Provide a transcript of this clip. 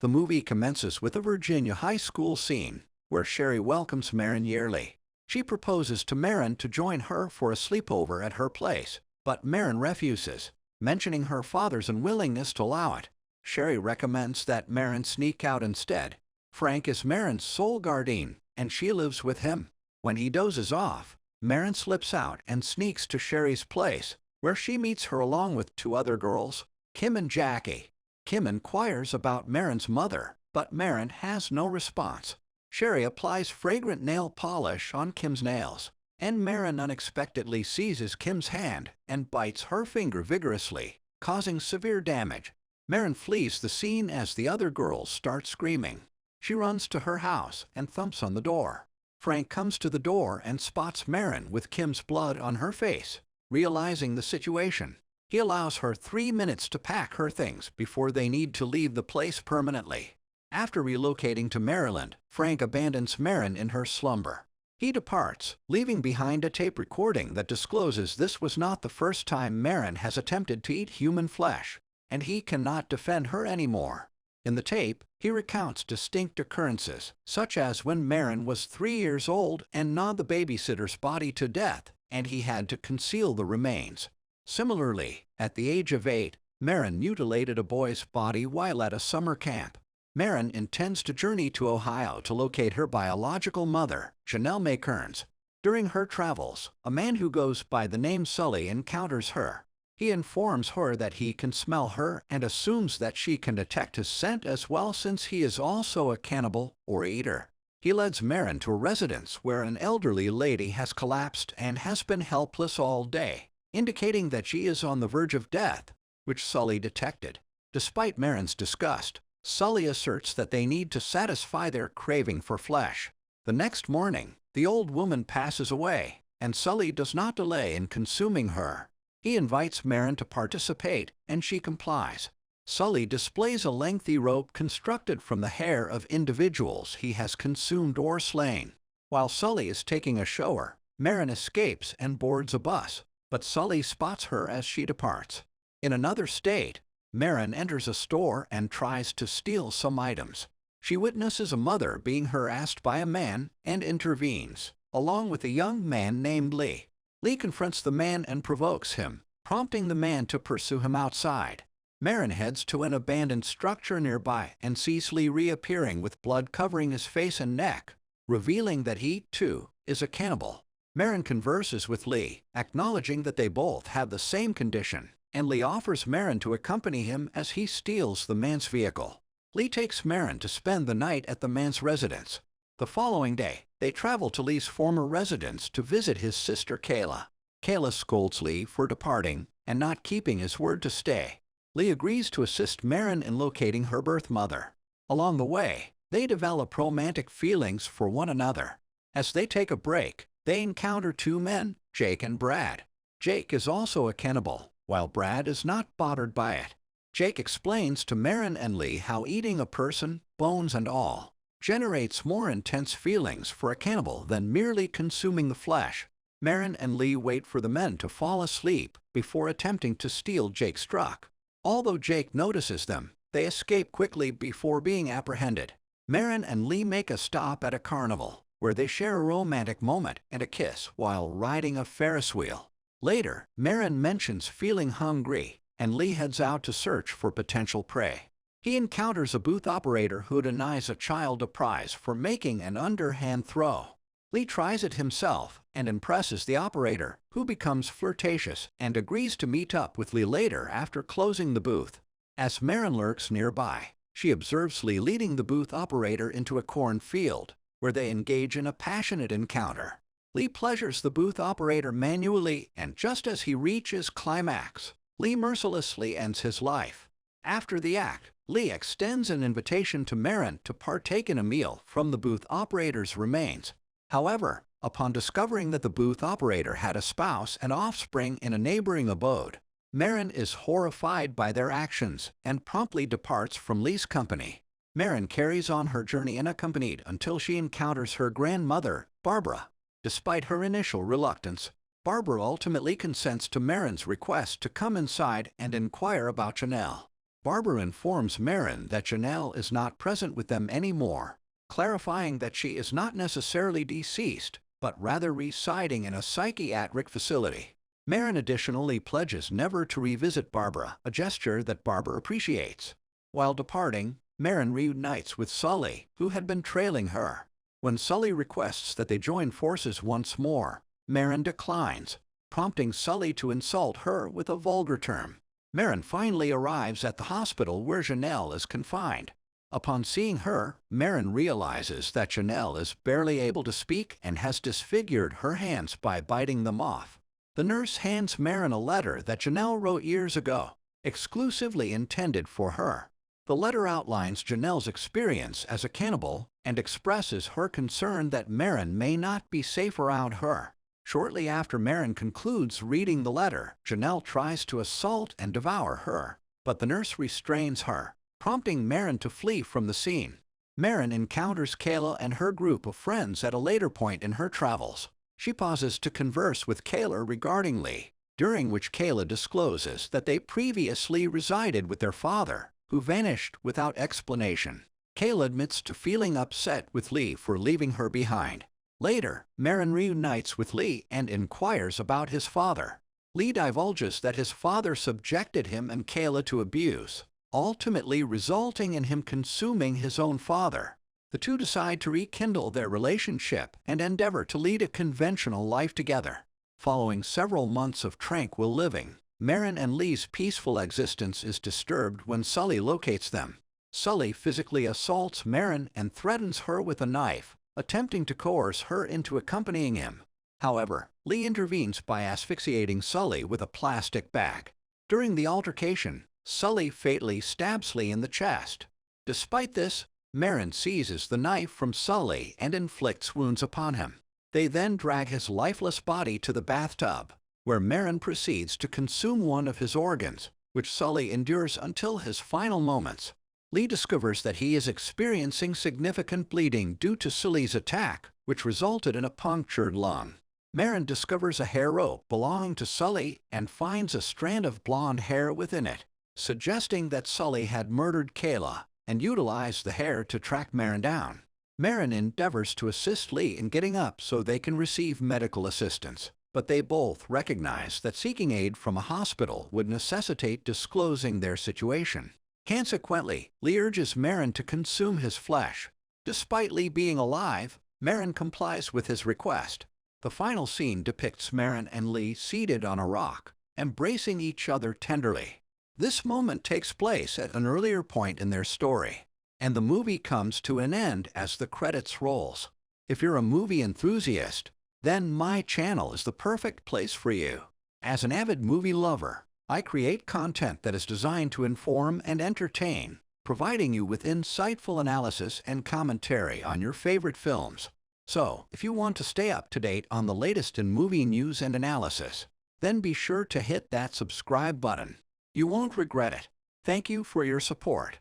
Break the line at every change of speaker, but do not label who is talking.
The movie commences with a Virginia high school scene, where Sherry welcomes Marin yearly. She proposes to Marin to join her for a sleepover at her place, but Marin refuses, mentioning her father's unwillingness to allow it. Sherry recommends that Marin sneak out instead. Frank is Marin's sole guardian, and she lives with him. When he dozes off, Marin slips out and sneaks to Sherry's place, where she meets her along with two other girls, Kim and Jackie. Kim inquires about Marin's mother, but Marin has no response. Sherry applies fragrant nail polish on Kim's nails, and Marin unexpectedly seizes Kim's hand and bites her finger vigorously, causing severe damage. Marin flees the scene as the other girls start screaming. She runs to her house and thumps on the door. Frank comes to the door and spots Marin with Kim's blood on her face. Realizing the situation, he allows her 3 minutes to pack her things before they need to leave the place permanently. After relocating to Maryland, Frank abandons Marin in her slumber. He departs, leaving behind a tape recording that discloses this was not the first time Marin has attempted to eat human flesh, and he cannot defend her anymore. In the tape, he recounts distinct occurrences, such as when Marin was 3 years old and gnawed the babysitter's body to death, and he had to conceal the remains. Similarly, at the age of 8, Marin mutilated a boy's body while at a summer camp. Marin intends to journey to Ohio to locate her biological mother, Janelle Mae Kearns. During her travels, a man who goes by the name Sully encounters her. He informs her that he can smell her and assumes that she can detect his scent as well, since he is also a cannibal or eater. He leads Marin to a residence where an elderly lady has collapsed and has been helpless all day, indicating that she is on the verge of death, which Sully detected. Despite Marin's disgust, Sully asserts that they need to satisfy their craving for flesh. The next morning, the old woman passes away, and Sully does not delay in consuming her. He invites Marin to participate, and she complies. Sully displays a lengthy rope constructed from the hair of individuals he has consumed or slain. While Sully is taking a shower, Marin escapes and boards a bus, but Sully spots her as she departs. In another state, Marin enters a store and tries to steal some items. She witnesses a mother being harassed by a man and intervenes, along with a young man named Lee. Lee confronts the man and provokes him, prompting the man to pursue him outside. Marin heads to an abandoned structure nearby and sees Lee reappearing with blood covering his face and neck, revealing that he, too, is a cannibal. Marin converses with Lee, acknowledging that they both have the same condition, and Lee offers Marin to accompany him as he steals the man's vehicle. Lee takes Marin to spend the night at the man's residence. The following day, they travel to Lee's former residence to visit his sister Kayla. Kayla scolds Lee for departing and not keeping his word to stay. Lee agrees to assist Marin in locating her birth mother. Along the way, they develop romantic feelings for one another. As they take a break, they encounter two men, Jake and Brad. Jake is also a cannibal, while Brad is not bothered by it. Jake explains to Marin and Lee how eating a person, bones and all, generates more intense feelings for a cannibal than merely consuming the flesh. Marin and Lee wait for the men to fall asleep before attempting to steal Jake's truck. Although Jake notices them, they escape quickly before being apprehended. Marin and Lee make a stop at a carnival, where they share a romantic moment and a kiss while riding a Ferris wheel. Later, Marin mentions feeling hungry, and Lee heads out to search for potential prey. He encounters a booth operator who denies a child a prize for making an underhand throw. Lee tries it himself and impresses the operator, who becomes flirtatious and agrees to meet up with Lee later after closing the booth. As Marin lurks nearby, she observes Lee leading the booth operator into a cornfield, where they engage in a passionate encounter. Lee pleasures the booth operator manually, and just as he reaches climax, Lee mercilessly ends his life. After the act, Lee extends an invitation to Marin to partake in a meal from the booth operator's remains. However, upon discovering that the booth operator had a spouse and offspring in a neighboring abode, Marin is horrified by their actions and promptly departs from Lee's company. Marin carries on her journey unaccompanied until she encounters her grandmother, Barbara. Despite her initial reluctance, Barbara ultimately consents to Marin's request to come inside and inquire about Janelle. Barbara informs Marin that Janelle is not present with them anymore, clarifying that she is not necessarily deceased, but rather residing in a psychiatric facility. Marin additionally pledges never to revisit Barbara, a gesture that Barbara appreciates. While departing, Marin reunites with Sully, who had been trailing her. When Sully requests that they join forces once more, Marin declines, prompting Sully to insult her with a vulgar term. Marin finally arrives at the hospital where Janelle is confined. Upon seeing her, Marin realizes that Janelle is barely able to speak and has disfigured her hands by biting them off. The nurse hands Marin a letter that Janelle wrote years ago, exclusively intended for her. The letter outlines Janelle's experience as a cannibal and expresses her concern that Marin may not be safe around her. Shortly after Marin concludes reading the letter, Janelle tries to assault and devour her, but the nurse restrains her, prompting Marin to flee from the scene. Marin encounters Kayla and her group of friends at a later point in her travels. She pauses to converse with Kayla regarding Lee, during which Kayla discloses that they previously resided with their father, who vanished without explanation. Kayla admits to feeling upset with Lee for leaving her behind. Later, Marin reunites with Lee and inquires about his father. Lee divulges that his father subjected him and Kayla to abuse, ultimately resulting in him consuming his own father. The two decide to rekindle their relationship and endeavor to lead a conventional life together. Following several months of tranquil living, Marin and Lee's peaceful existence is disturbed when Sully locates them. Sully physically assaults Marin and threatens her with a knife, attempting to coerce her into accompanying him. However, Lee intervenes by asphyxiating Sully with a plastic bag. During the altercation, Sully fatally stabs Lee in the chest. Despite this, Marin seizes the knife from Sully and inflicts wounds upon him. They then drag his lifeless body to the bathtub, where Marin proceeds to consume one of his organs, which Sully endures until his final moments. Lee discovers that he is experiencing significant bleeding due to Sully's attack, which resulted in a punctured lung. Marin discovers a hair rope belonging to Sully and finds a strand of blonde hair within it, suggesting that Sully had murdered Kayla and utilized the hair to track Marin down. Marin endeavors to assist Lee in getting up so they can receive medical assistance, but they both recognize that seeking aid from a hospital would necessitate disclosing their situation. Consequently, Lee urges Marin to consume his flesh. Despite Lee being alive, Marin complies with his request. The final scene depicts Marin and Lee seated on a rock, embracing each other tenderly. This moment takes place at an earlier point in their story, and the movie comes to an end as the credits rolls. If you're a movie enthusiast, then my channel is the perfect place for you. As an avid movie lover, I create content that is designed to inform and entertain, providing you with insightful analysis and commentary on your favorite films. So, if you want to stay up to date on the latest in movie news and analysis, then be sure to hit that subscribe button. You won't regret it. Thank you for your support.